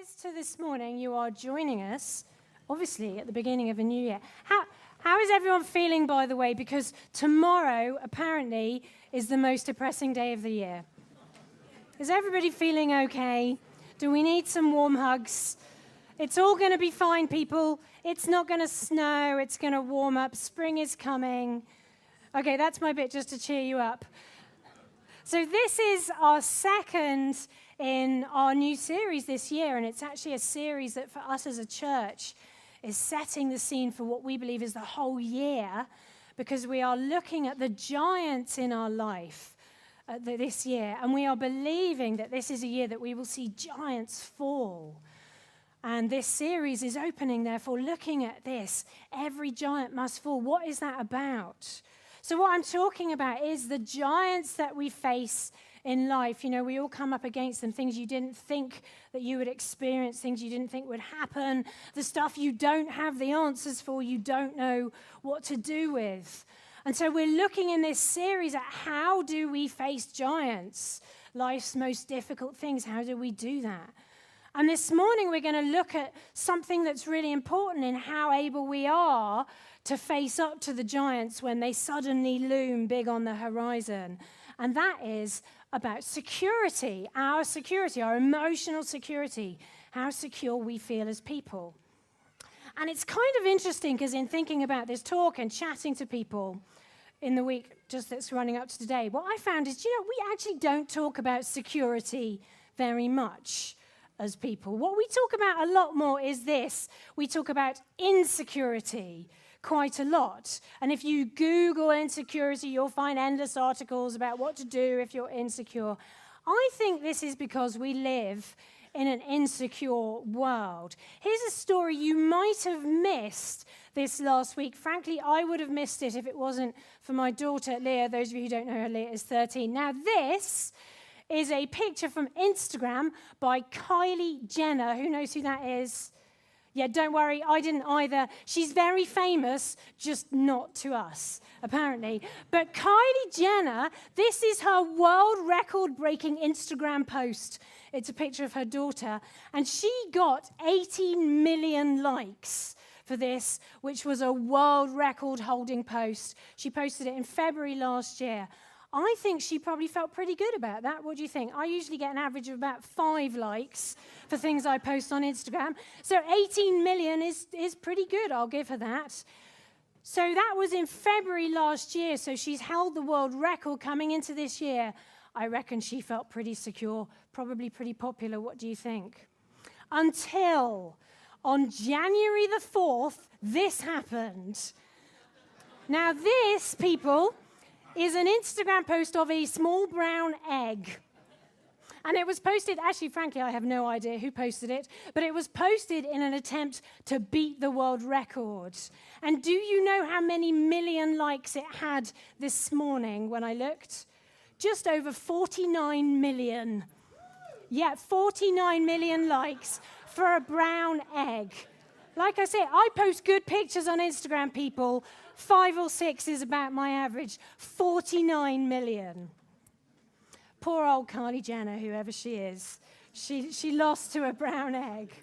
is to this morning you are joining us, obviously, at the beginning of a new year. How is everyone feeling, by the way? Because tomorrow, apparently, is the most depressing day of the year. Is everybody feeling okay? Do we need some warm hugs? It's all going to be fine, people. It's not going to snow. It's going to warm up. Spring is coming. Okay, that's my bit just to cheer you up. So this is our second in our new series this year, and it's actually a series that for us as a church is setting the scene for what we believe is the whole year, because we are looking at the giants in our life this year, and we are believing that this is a year that we will see giants fall. And this series is opening, therefore, looking at this. Every giant must fall. What is that about? So what I'm talking about is the giants that we face in life. You know, we all come up against them, things you didn't think that you would experience, things you didn't think would happen, the stuff you don't have the answers for, you don't know what to do with. And so we're looking in this series at how do we face giants, life's most difficult things. How do we do that? And this morning we're going to look at something that's really important in how able we are to face up to the giants when they suddenly loom big on the horizon. And that is about security, our emotional security, how secure we feel as people. And it's kind of interesting because in thinking about this talk and chatting to people in the week just that's running up to today, what I found is, we actually don't talk about security very much as people. What we talk about a lot more is this. We talk about insecurity quite a lot. And if you Google insecurity, you'll find endless articles about what to do if you're insecure. I think this is because we live in an insecure world. Here's a story you might have missed this last week. Frankly, I would have missed it if it wasn't for my daughter, Leah. Those of you who don't know her, Leah is 13. Now, this is a picture from Instagram by Kylie Jenner. Who knows who that is? Yeah, don't worry, I didn't either. She's very famous, just not to us, apparently. But Kylie Jenner, this is her world record-breaking Instagram post. It's a picture of her daughter. And she got 18 million likes for this, which was a world record-holding post. She posted it in February last year. I think she probably felt pretty good about that. What do you think? I usually get an average of about 5 likes for things I post on Instagram. So 18 million is pretty good. I'll give her that. So that was in February last year. So she's held the world record coming into this year. I reckon she felt pretty secure, probably pretty popular. What do you think? Until on January the 4th, this happened. Now this, people, is an Instagram post of a small brown egg. And it was posted, actually, frankly, I have no idea who posted it, but it was posted in an attempt to beat the world record. And do you know how many million likes it had this morning when I looked? Just over 49 million. Yeah, 49 million likes for a brown egg. Like I said, I post good pictures on Instagram, people. 5 or 6 is about my average. 49 million. Poor old Kylie Jenner, whoever she is. She lost to a brown egg.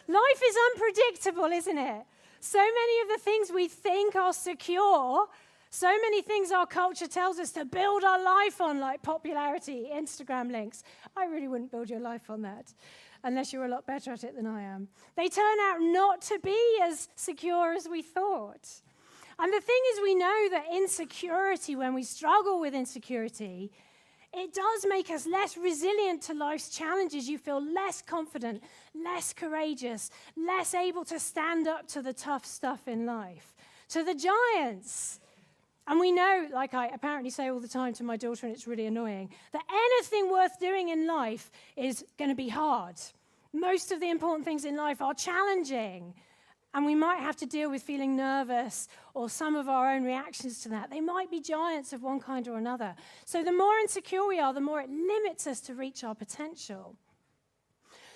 Life is unpredictable, isn't it? So many of the things we think are secure, so many things our culture tells us to build our life on, like popularity, Instagram links. I really wouldn't build your life on that, unless you're a lot better at it than I am. They turn out not to be as secure as we thought. And the thing is, we know that insecurity, when we struggle with insecurity, it does make us less resilient to life's challenges. You feel less confident, less courageous, less able to stand up to the tough stuff in life, to the giants. And we know, like I apparently say all the time to my daughter, and it's really annoying, that anything worth doing in life is going to be hard. Most of the important things in life are challenging. And we might have to deal with feeling nervous or some of our own reactions to that. They might be giants of one kind or another. So the more insecure we are, the more it limits us to reach our potential.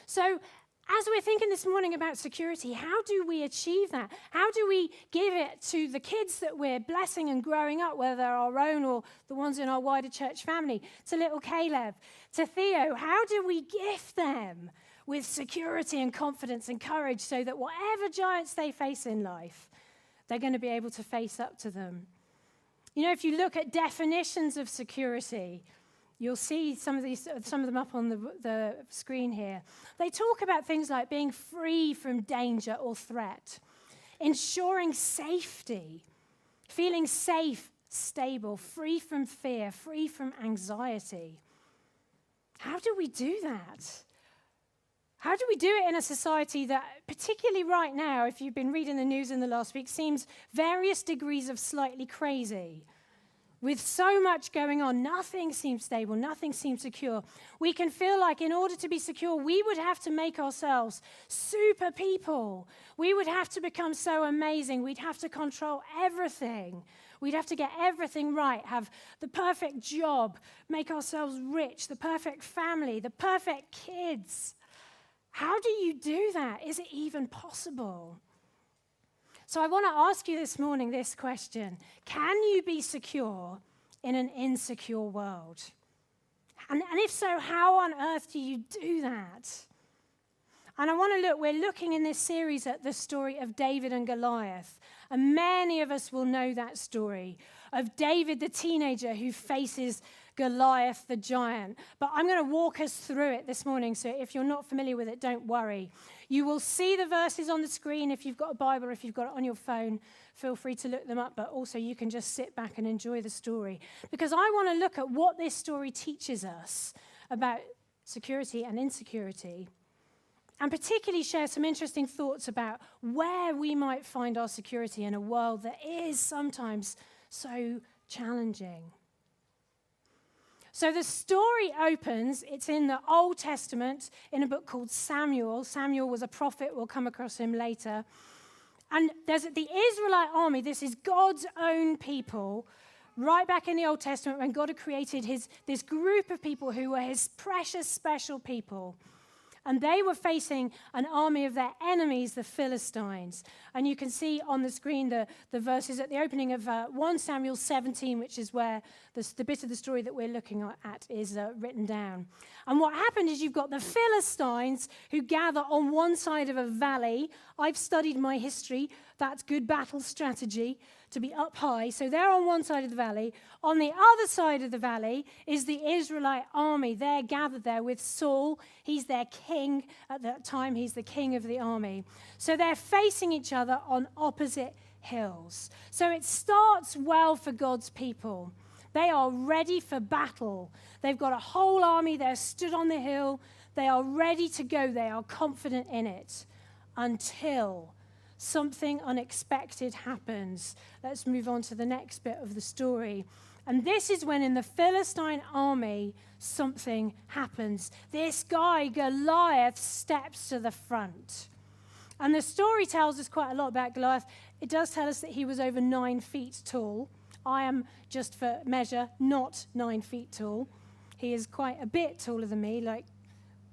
So as we're thinking this morning about security, how do we achieve that? How do we give it to the kids that we're blessing and growing up, whether they're our own or the ones in our wider church family, to little Caleb, to Theo? How do we gift them with security and confidence and courage so that whatever giants they face in life, they're going to be able to face up to them. You know, if you look at definitions of security, you'll see some of them up on the screen here. They talk about things like being free from danger or threat, ensuring safety, feeling safe, stable, free from fear, free from anxiety. How do we do that? How do we do it in a society that, particularly right now, if you've been reading the news in the last week, seems various degrees of slightly crazy? With so much going on, nothing seems stable, nothing seems secure. We can feel like in order to be secure, we would have to make ourselves super people. We would have to become so amazing. We'd have to control everything. We'd have to get everything right, have the perfect job, make ourselves rich, the perfect family, the perfect kids. How do you do that? Is it even possible? So I want to ask you this morning this question. Can you be secure in an insecure world? And if so, how on earth do you do that? And we're looking in this series at the story of David and Goliath. And many of us will know that story of David, the teenager who faces Goliath, the giant. But I'm going to walk us through it this morning, so if you're not familiar with it, don't worry. You will see the verses on the screen if you've got a Bible, or if you've got it on your phone, feel free to look them up, but also you can just sit back and enjoy the story. Because I want to look at what this story teaches us about security and insecurity, and particularly share some interesting thoughts about where we might find our security in a world that is sometimes so challenging. So the story opens, it's in the Old Testament, in a book called Samuel. Samuel was a prophet, we'll come across him later. And there's the Israelite army, this is God's own people, right back in the Old Testament when God had created this group of people who were his precious, special people. And they were facing an army of their enemies, the Philistines. And you can see on the screen the verses at the opening of 1 Samuel 17, which is where the bit of the story that we're looking at is written down. And what happened is you've got the Philistines who gather on one side of a valley. I've studied my history. That's good battle strategy, to be up high. So they're on one side of the valley. On the other side of the valley is the Israelite army. They're gathered there with Saul. He's their king at that time. He's the king of the army. So they're facing each other on opposite hills. So it starts well for God's people. They are ready for battle. They've got a whole army. They're stood on the hill. They are ready to go. They are confident in it until something unexpected happens. Let's move on to the next bit of the story. And this is when in the Philistine army, something happens. This guy, Goliath, steps to the front. And the story tells us quite a lot about Goliath. It does tell us that he was over 9 feet tall. I am, just for measure, not 9 feet tall. He is quite a bit taller than me,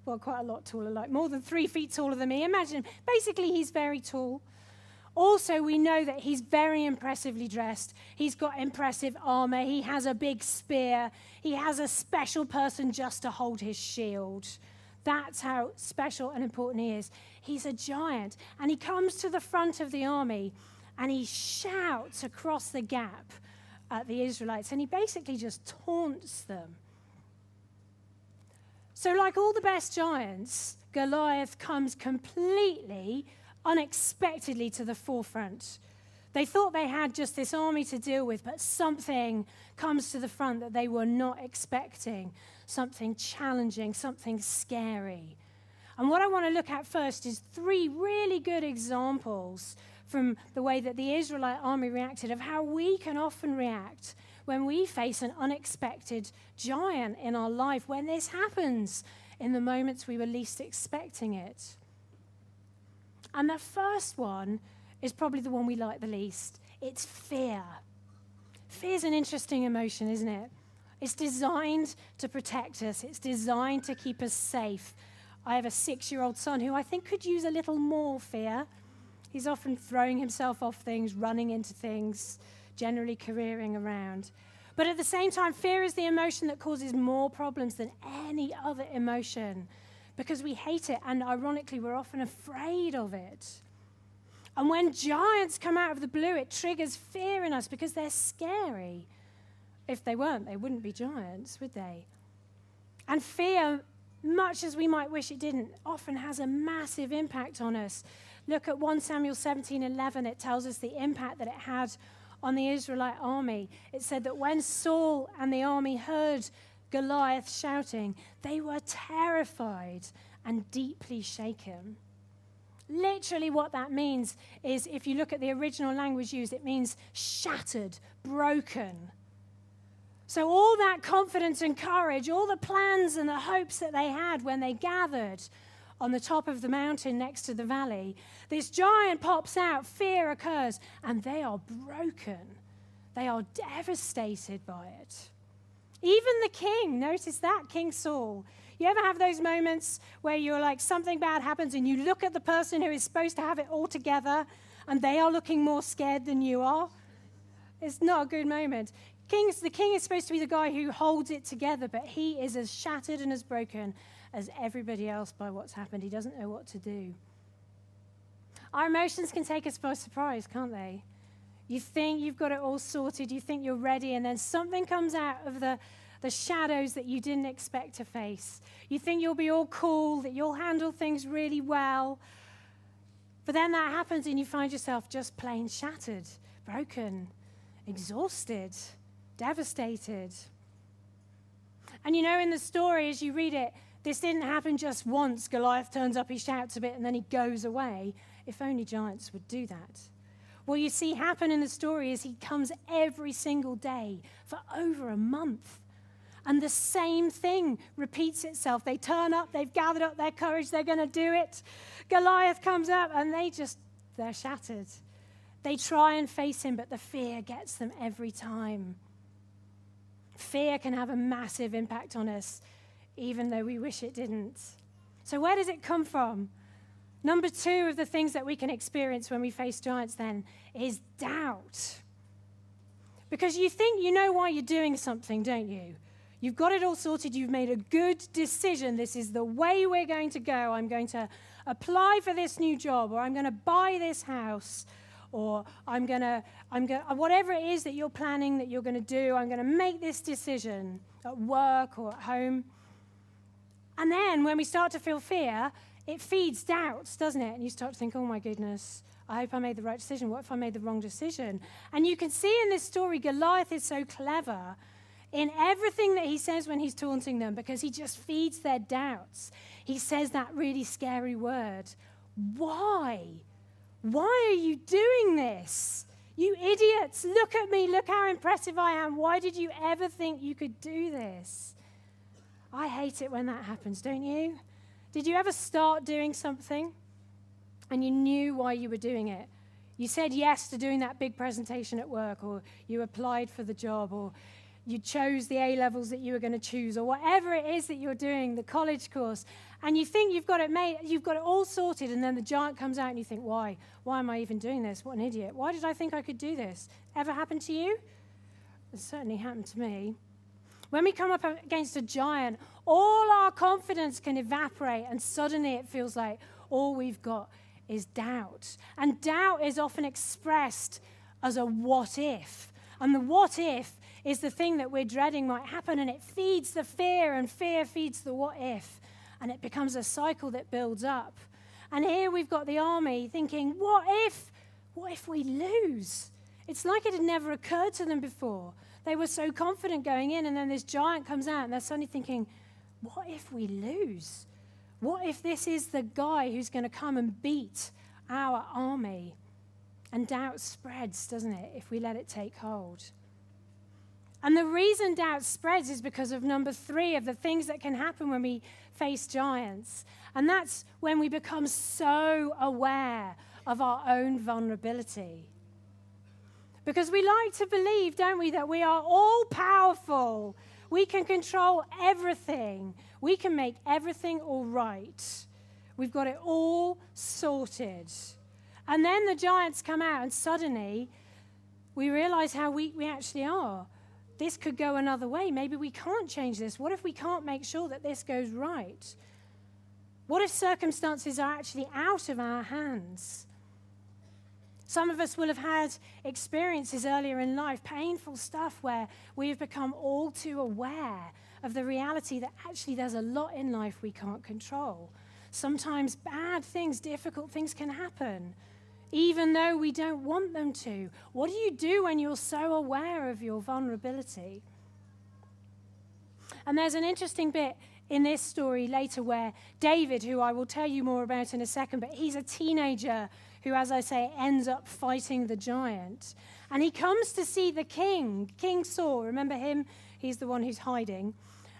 quite a lot taller, like more than 3 feet taller than me. Imagine, basically he's very tall. Also, we know that he's very impressively dressed. He's got impressive armor. He has a big spear. He has a special person just to hold his shield. That's how special and important he is. He's a giant, and he comes to the front of the army, and he shouts across the gap at the Israelites, and he basically just taunts them. So like all the best giants, Goliath comes completely unexpectedly to the forefront. They thought they had just this army to deal with, but something comes to the front that they were not expecting, something challenging, something scary. And what I want to look at first is 3 really good examples from the way that the Israelite army reacted of how we can often react when we face an unexpected giant in our life, when this happens in the moments we were least expecting it. And the first one is probably the one we like the least. It's fear. Fear's an interesting emotion, isn't it? It's designed to protect us. It's designed to keep us safe. I have a 6-year-old son who I think could use a little more fear. He's often throwing himself off things, running into things, generally careering around. But at the same time, fear is the emotion that causes more problems than any other emotion, because we hate it, and ironically, we're often afraid of it. And when giants come out of the blue, it triggers fear in us because they're scary. If they weren't, they wouldn't be giants, would they? And fear, much as we might wish it didn't, often has a massive impact on us. Look at 1 Samuel 17:11. It tells us the impact that it had on the Israelite army. It said that when Saul and the army heard Goliath shouting, they were terrified and deeply shaken. Literally what that means is, if you look at the original language used, it means shattered, broken. So all that confidence and courage, all the plans and the hopes that they had when they gathered on the top of the mountain next to the valley, this giant pops out, fear occurs, and they are broken. They are devastated by it. Even the king, notice that, King Saul. You ever have those moments where you're like, something bad happens and you look at the person who is supposed to have it all together and they are looking more scared than you are? It's not a good moment. The king is supposed to be the guy who holds it together, but he is as shattered and as broken as everybody else by what's happened. He doesn't know what to do. Our emotions can take us by surprise, can't they? You think you've got it all sorted, you think you're ready, and then something comes out of the shadows that you didn't expect to face. You think you'll be all cool, that you'll handle things really well. But then that happens and you find yourself just plain shattered, broken, exhausted, devastated. And you know, in the story, as you read it, this didn't happen just once. Goliath turns up, he shouts a bit, and then he goes away. If only giants would do that. What you see happen in the story is he comes every single day for over a month. And the same thing repeats itself. They turn up, they've gathered up their courage, they're going to do it. Goliath comes up and they're shattered. They try and face him, but the fear gets them every time. Fear can have a massive impact on us, even though we wish it didn't. So where does it come from? Number 2 of the things that we can experience when we face giants then is doubt. Because you think you know why you're doing something, don't you? You've got it all sorted. You've made a good decision. This is the way we're going to go. I'm going to apply for this new job, or I'm going to buy this house, or whatever it is that you're planning that you're going to do, I'm going to make this decision at work or at home. And then when we start to feel fear, it feeds doubts, doesn't it? And you start to think, oh my goodness, I hope I made the right decision. What if I made the wrong decision? And you can see in this story, Goliath is so clever in everything that he says when he's taunting them, because he just feeds their doubts. He says that really scary word, why? Why are you doing this? You idiots, look at me, look how impressive I am. Why did you ever think you could do this? I hate it when that happens, don't you? Did you ever start doing something and you knew why you were doing it? You said yes to doing that big presentation at work, or you applied for the job, or you chose the A-levels that you were going to choose, or whatever it is that you're doing, the college course, and you think you've got it made, you've got it all sorted, and then the giant comes out and you think, why? Why am I even doing this? What an idiot. Why did I think I could do this? Ever happened to you? It certainly happened to me. When we come up against a giant, all our confidence can evaporate, and suddenly it feels like all we've got is doubt. And doubt is often expressed as a what if. And the what if is the thing that we're dreading might happen, and it feeds the fear, and fear feeds the what if. And it becomes a cycle that builds up. And here we've got the army thinking, what if we lose? It's like it had never occurred to them before. They were so confident going in, and then this giant comes out, and they're suddenly thinking, what if we lose? What if this is the guy who's going to come and beat our army? And doubt spreads, doesn't it, if we let it take hold? And the reason doubt spreads is because of number 3 of the things that can happen when we face giants. And that's when we become so aware of our own vulnerability. Because we like to believe, don't we, that we are all powerful. We can control everything. We can make everything all right. We've got it all sorted. And then the giants come out, and suddenly we realize how weak we actually are. This could go another way. Maybe we can't change this. What if we can't make sure that this goes right? What if circumstances are actually out of our hands? Some of us will have had experiences earlier in life, painful stuff, where we have become all too aware of the reality that actually there's a lot in life we can't control. Sometimes bad things, difficult things can happen, even though we don't want them to. What do you do when you're so aware of your vulnerability? And there's an interesting bit in this story later where David, who I will tell you more about in a second, but he's a teenager who, as I say, ends up fighting the giant. And he comes to see the king, King Saul. Remember him? He's the one who's hiding.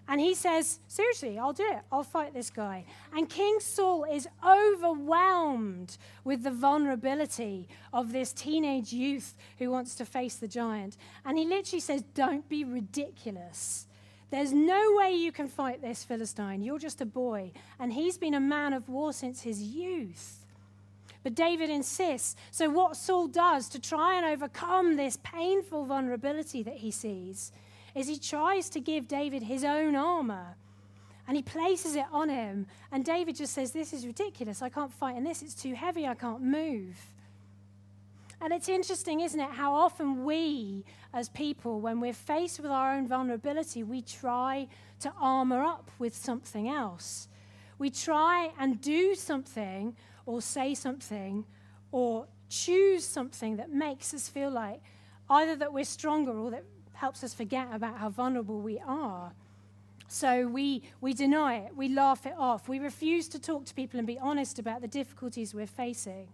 And he says, seriously, I'll do it. I'll fight this guy. And King Saul is overwhelmed with the vulnerability of this teenage youth who wants to face the giant. And he literally says, don't be ridiculous. There's no way you can fight this Philistine. You're just a boy. And he's been a man of war since his youth. But David insists. So what Saul does to try and overcome this painful vulnerability that he sees is he tries to give David his own armor. And he places it on him. And David just says, this is ridiculous. I can't fight in this. It's too heavy. I can't move. And it's interesting, isn't it, how often we, as people, when we're faced with our own vulnerability, we try to armor up with something else. We try and do something or say something or choose something that makes us feel like either that we're stronger or that helps us forget about how vulnerable we are. So we deny it. We laugh it off. We refuse to talk to people and be honest about the difficulties we're facing.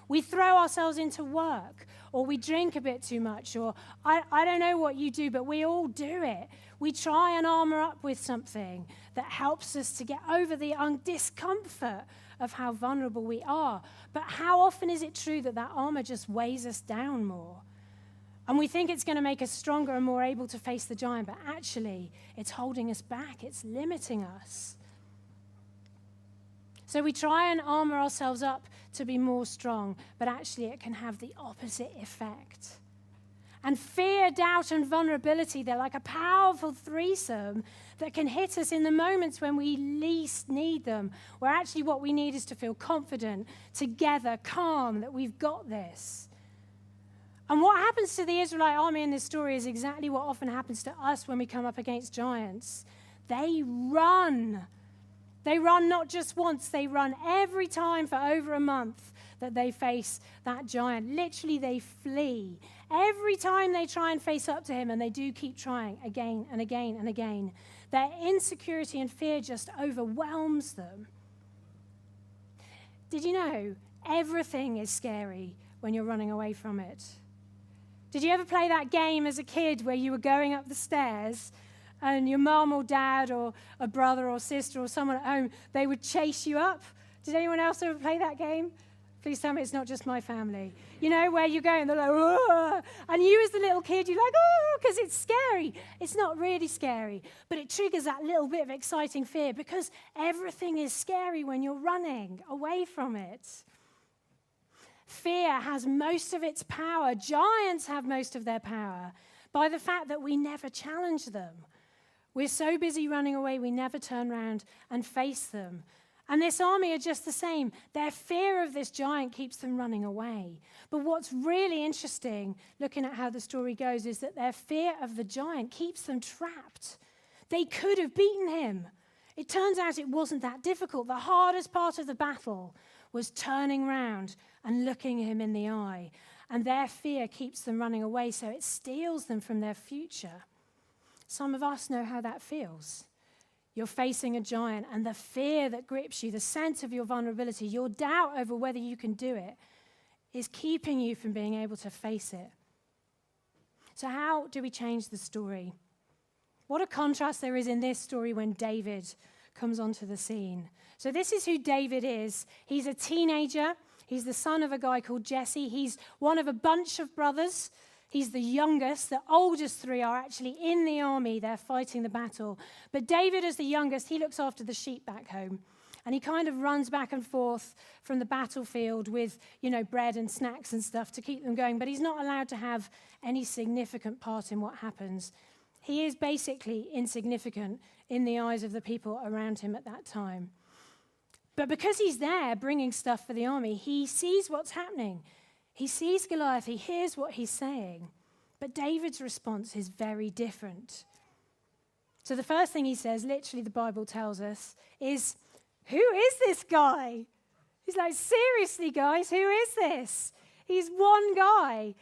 We throw ourselves into work, or we drink a bit too much, or I don't know what you do, but we all do it. We try and armor up with something that helps us to get over the discomfort of how vulnerable we are. But how often is it true that that armor just weighs us down more? And we think it's going to make us stronger and more able to face the giant, but actually it's holding us back. It's limiting us. So we try and armor ourselves up to be more strong, but actually it can have the opposite effect. And fear, doubt, and vulnerability, they're like a powerful threesome that can hit us in the moments when we least need them, where actually what we need is to feel confident, together, calm, that we've got this. And what happens to the Israelite army in this story is exactly what often happens to us when we come up against giants. They run. They run not just once, they run every time for over a month that they face that giant. Literally, they flee. Every time they try and face up to him, and they do keep trying again and again and again, their insecurity and fear just overwhelms them. Did you know everything is scary when you're running away from it? Did you ever play that game as a kid where you were going up the stairs and your mum or dad or a brother or sister or someone at home, they would chase you up? Did anyone else ever play that game? Please tell me it's not just my family. You know, where you go and they're like, oh, and you as the little kid, you're like, oh, because it's scary. It's not really scary, but it triggers that little bit of exciting fear because everything is scary when you're running away from it. Fear has most of its power. Giants have most of their power by the fact that we never challenge them. We're so busy running away, we never turn around and face them. And this army are just the same. Their fear of this giant keeps them running away. But what's really interesting, looking at how the story goes, is that their fear of the giant keeps them trapped. They could have beaten him. It turns out it wasn't that difficult. The hardest part of the battle was turning round and looking him in the eye. And their fear keeps them running away, so it steals them from their future. Some of us know how that feels. You're facing a giant, and the fear that grips you, the sense of your vulnerability, your doubt over whether you can do it, is keeping you from being able to face it. So how do we change the story? What a contrast there is in this story when David comes onto the scene. So this is who David is. He's a teenager. He's the son of a guy called Jesse. He's one of a bunch of brothers. He's the youngest. The oldest three are actually in the army. They're fighting the battle. But David, as the youngest, he looks after the sheep back home. And he kind of runs back and forth from the battlefield with, bread and snacks and stuff to keep them going. But he's not allowed to have any significant part in what happens. He is basically insignificant in the eyes of the people around him at that time. But because he's there bringing stuff for the army, he sees what's happening. He sees Goliath. He hears what he's saying. But David's response is very different. So the first thing he says, literally the Bible tells us, is, who is this guy? He's like, seriously, guys, who is this? He's one guy.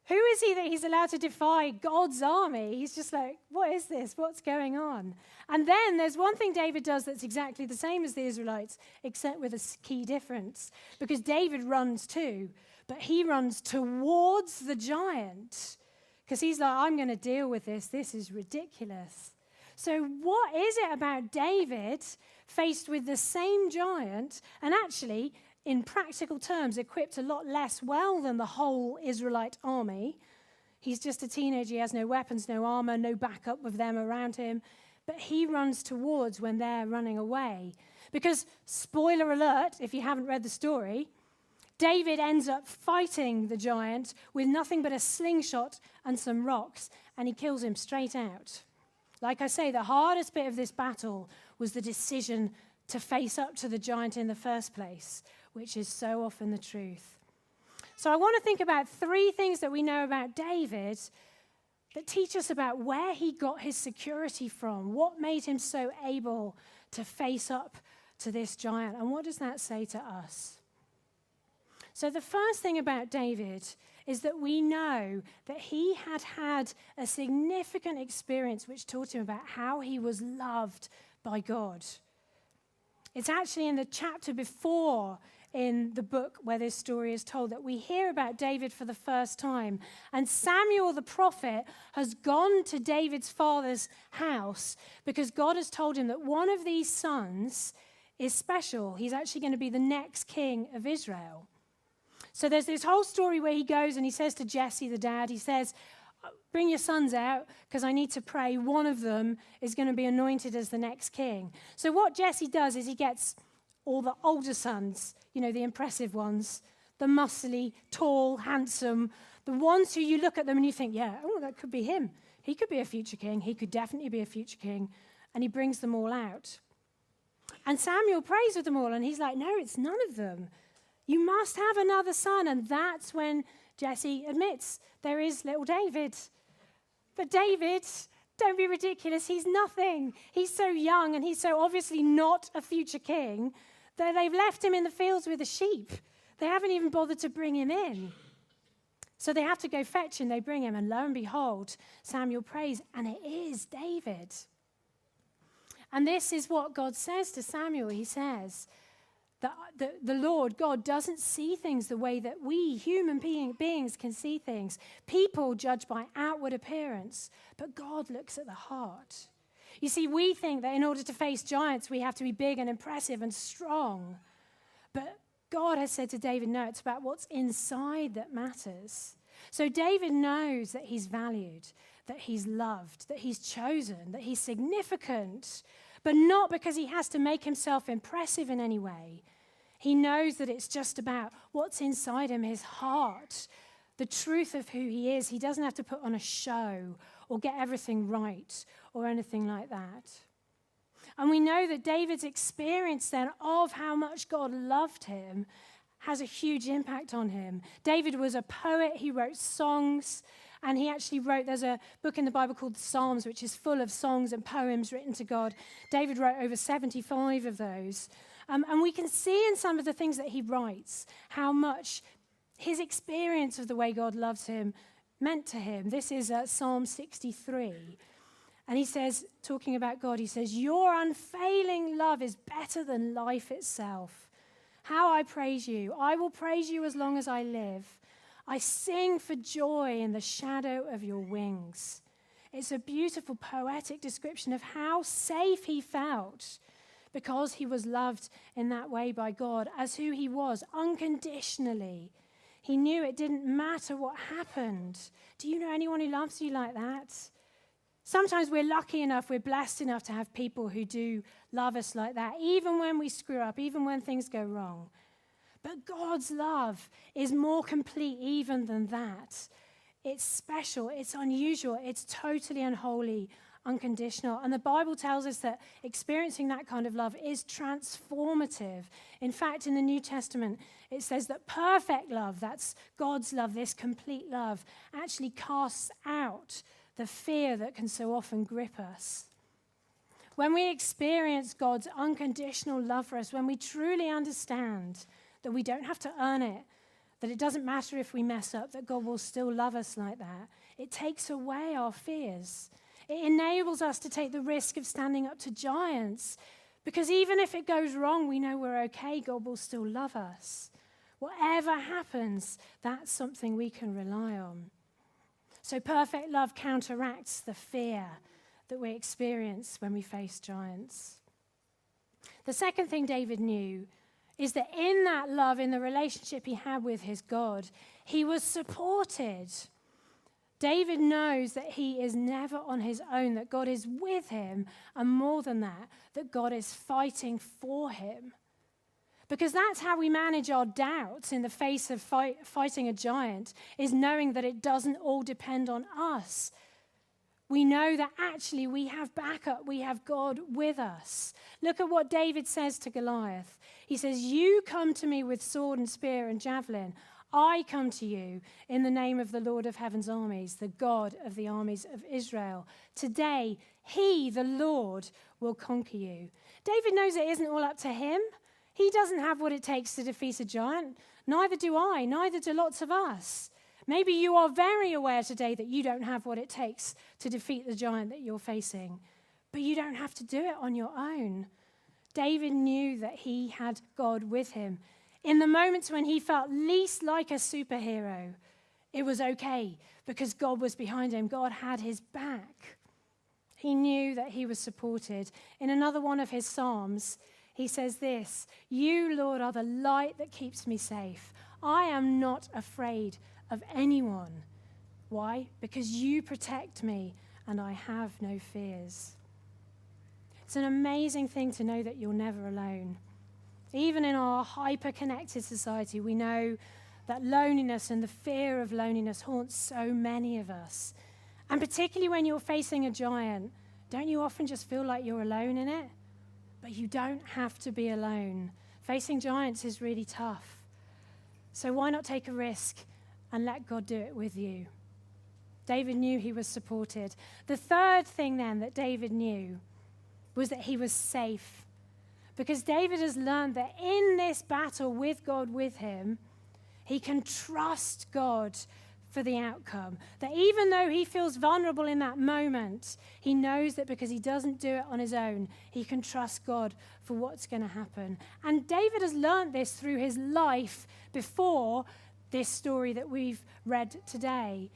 Who is he that he's allowed to defy God's army? He's just like, what is this? What's going on? And then there's one thing David does that's exactly the same as the Israelites, except with a key difference. Because David runs too, but he runs towards the giant. Because he's like, I'm going to deal with this. This is ridiculous. So what is it about David faced with the same giant, and actually, in practical terms, equipped a lot less well than the whole Israelite army? He's just a teenager. He has no weapons, no armor, no backup with them around him. But he runs towards when they're running away. Because, spoiler alert, if you haven't read the story, David ends up fighting the giant with nothing but a slingshot and some rocks, and he kills him straight out. Like I say, the hardest bit of this battle was the decision to face up to the giant in the first place, which is so often the truth. So I want to think about 3 things that we know about David that teach us about where he got his security from, what made him so able to face up to this giant, and what does that say to us? So the first thing about David is that we know that he had had a significant experience which taught him about how he was loved by God. It's actually in the chapter before in the book where this story is told that we hear about David for the first time. And Samuel the prophet has gone to David's father's house because God has told him that one of these sons is special. He's actually going to be the next king of Israel. So there's this whole story where he goes and he says to Jesse, the dad, he says, bring your sons out because I need to pray. One of them is going to be anointed as the next king. So what Jesse does is he gets all the older sons, you know, the impressive ones, the muscly, tall, handsome, the ones who you look at them and you think, yeah, oh, that could be him. He could be a future king. He could definitely be a future king. And he brings them all out. And Samuel prays with them all and he's like, no, it's none of them. You must have another son. And that's when Jesse admits there is little David. But David, don't be ridiculous. He's nothing. He's so young and he's so obviously not a future king that they've left him in the fields with the sheep. They haven't even bothered to bring him in. So they have to go fetch him. They bring him and lo and behold, Samuel prays and it is David. And this is what God says to Samuel. He says, the Lord, God, doesn't see things the way that we human beings can see things. People judge by outward appearance, but God looks at the heart. You see, we think that in order to face giants, we have to be big and impressive and strong. But God has said to David, no, it's about what's inside that matters. So David knows that he's valued, that he's loved, that he's chosen, that he's significant, but not because he has to make himself impressive in any way. He knows that it's just about what's inside him, his heart, the truth of who he is. He doesn't have to put on a show or get everything right or anything like that. And we know that David's experience then of how much God loved him has a huge impact on him. David was a poet. He wrote songs. And he actually wrote, there's a book in the Bible called the Psalms, which is full of songs and poems written to God. David wrote over 75 of those. And we can see in some of the things that he writes how much his experience of the way God loves him meant to him. This is Psalm 63. And he says, talking about God, he says, your unfailing love is better than life itself. How I praise you. I will praise you as long as I live. I sing for joy in the shadow of your wings. It's a beautiful poetic description of how safe he felt because he was loved in that way by God as who he was, unconditionally. He knew it didn't matter what happened. Do you know anyone who loves you like that? Sometimes we're lucky enough, we're blessed enough to have people who do love us like that, even when we screw up, even when things go wrong. But God's love is more complete even than that. It's special, it's unusual, it's totally unholy, unconditional. And the Bible tells us that experiencing that kind of love is transformative. In fact, in the New Testament, it says that perfect love, that's God's love, this complete love, actually casts out the fear that can so often grip us. When we experience God's unconditional love for us, when we truly understand that we don't have to earn it, that it doesn't matter if we mess up, that God will still love us like that, it takes away our fears. It enables us to take the risk of standing up to giants, because even if it goes wrong, we know we're okay. God will still love us. Whatever happens, that's something we can rely on. So perfect love counteracts the fear that we experience when we face giants. The second thing David knew is that in that love, in the relationship he had with his God, he was supported. David knows that he is never on his own, that God is with him, and more than that, that God is fighting for him. Because that's how we manage our doubts in the face of fighting a giant, is knowing that it doesn't all depend on us. We know that actually we have backup, we have God with us. Look at what David says to Goliath. He says, "You come to me with sword and spear and javelin. I come to you in the name of the Lord of heaven's armies, the God of the armies of Israel. Today, he, the Lord, will conquer you." David knows it isn't all up to him. He doesn't have what it takes to defeat a giant. Neither do I, neither do lots of us. Maybe you are very aware today that you don't have what it takes to defeat the giant that you're facing, but you don't have to do it on your own. David knew that he had God with him. In the moments when he felt least like a superhero, it was okay because God was behind him. God had his back. He knew that he was supported. In another one of his Psalms, he says this, "You, Lord, are the light that keeps me safe. I am not afraid of anyone." Why? Because you protect me and I have no fears. It's an amazing thing to know that you're never alone. Even in our hyper-connected society, we know that loneliness and the fear of loneliness haunts so many of us. And particularly when you're facing a giant, don't you often just feel like you're alone in it? But you don't have to be alone. Facing giants is really tough. So why not take a risk and let God do it with you? David knew he was supported. The third thing then that David knew was that he was safe. Because David has learned that in this battle with God with him, he can trust God for the outcome. That even though he feels vulnerable in that moment, he knows that because he doesn't do it on his own, he can trust God for what's going to happen. And David has learned this through his life before this story that we've read today.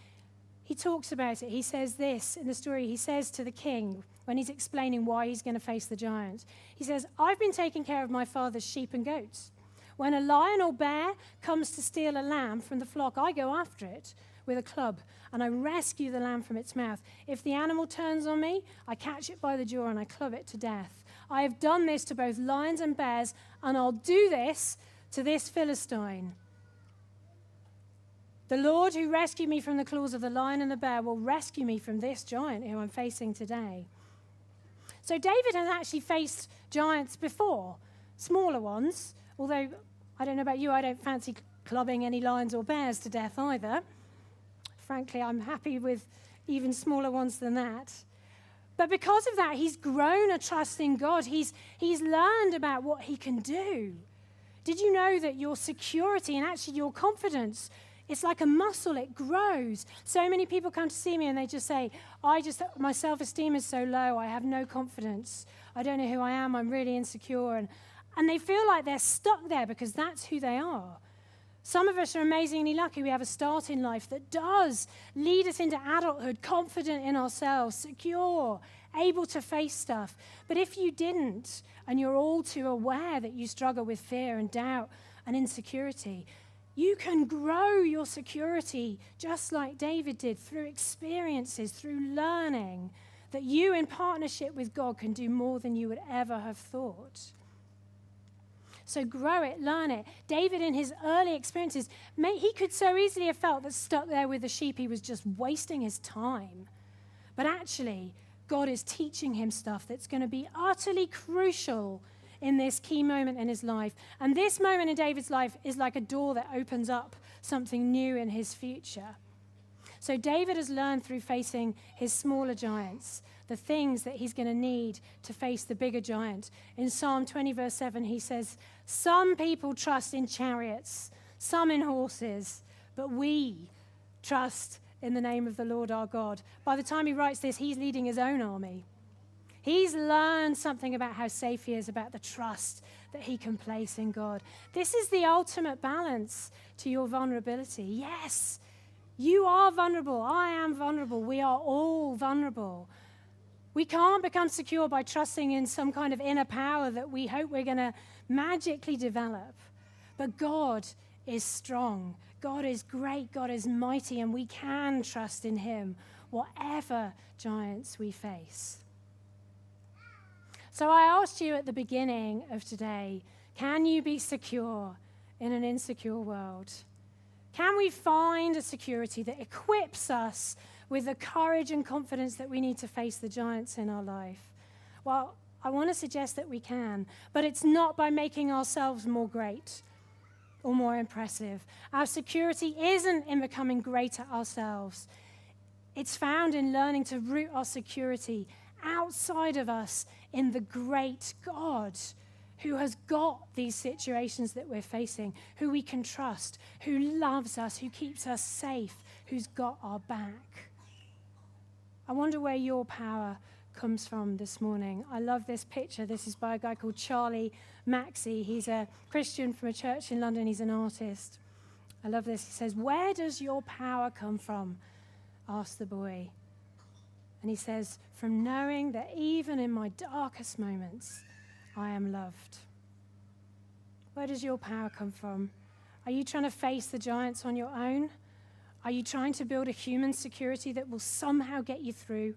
He talks about it. He says this in the story. He says to the king, when he's explaining why he's going to face the giant, he says, "I've been taking care of my father's sheep and goats. When a lion or bear comes to steal a lamb from the flock, I go after it with a club, and I rescue the lamb from its mouth. If the animal turns on me, I catch it by the jaw and I club it to death. I have done this to both lions and bears, and I'll do this to this Philistine. The Lord who rescued me from the claws of the lion and the bear will rescue me from this giant who I'm facing today." So David has actually faced giants before, smaller ones, although I don't know about you, I don't fancy clubbing any lions or bears to death either. Frankly, I'm happy with even smaller ones than that. But because of that, he's grown a trust in God. He's learned about what he can do. Did you know that your security and actually your confidence, it's like a muscle, it grows. So many people come to see me and they just say, my self-esteem is so low, I have no confidence. I don't know who I am, I'm really insecure. And they feel like they're stuck there because that's who they are. Some of us are amazingly lucky. We have a start in life that does lead us into adulthood, confident in ourselves, secure, able to face stuff. But if you didn't, and you're all too aware that you struggle with fear and doubt and insecurity, you can grow your security just like David did through experiences, through learning that you in partnership with God can do more than you would ever have thought. So grow it, learn it. David, in his early experiences, he could so easily have felt that stuck there with the sheep, he was just wasting his time. But actually, God is teaching him stuff that's going to be utterly crucial in this key moment in his life. And this moment in David's life is like a door that opens up something new in his future. So David has learned through facing his smaller giants the things that he's going to need to face the bigger giant. In Psalm 20, verse 7, he says, "Some people trust in chariots, some in horses, but we trust in the name of the Lord our God." By the time he writes this, he's leading his own army. He's learned something about how safe he is, about the trust that he can place in God. This is the ultimate balance to your vulnerability. Yes, you are vulnerable. I am vulnerable. We are all vulnerable. We can't become secure by trusting in some kind of inner power that we hope we're going to magically develop. But God is strong. God is great. God is mighty. And we can trust in him, whatever giants we face. So I asked you at the beginning of today, can you be secure in an insecure world? Can we find a security that equips us with the courage and confidence that we need to face the giants in our life? Well, I want to suggest that we can, but it's not by making ourselves more great or more impressive. Our security isn't in becoming greater ourselves. It's found in learning to root our security outside of us in the great God who has got these situations that we're facing, who we can trust, who loves us, who keeps us safe, who's got our back. I wonder where your power comes from this morning. I love this picture. This is by a guy called Charlie Maxey. He's a Christian from a church in London. He's an artist. I love this. He says, "Where does your power come from?" asked the boy. And he says, "From knowing that even in my darkest moments, I am loved." Where does your power come from? Are you trying to face the giants on your own? Are you trying to build a human security that will somehow get you through?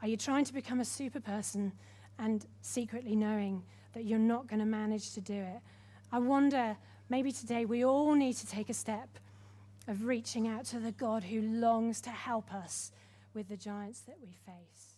Are you trying to become a super person and secretly knowing that you're not going to manage to do it? I wonder, maybe today we all need to take a step of reaching out to the God who longs to help us with the giants that we face.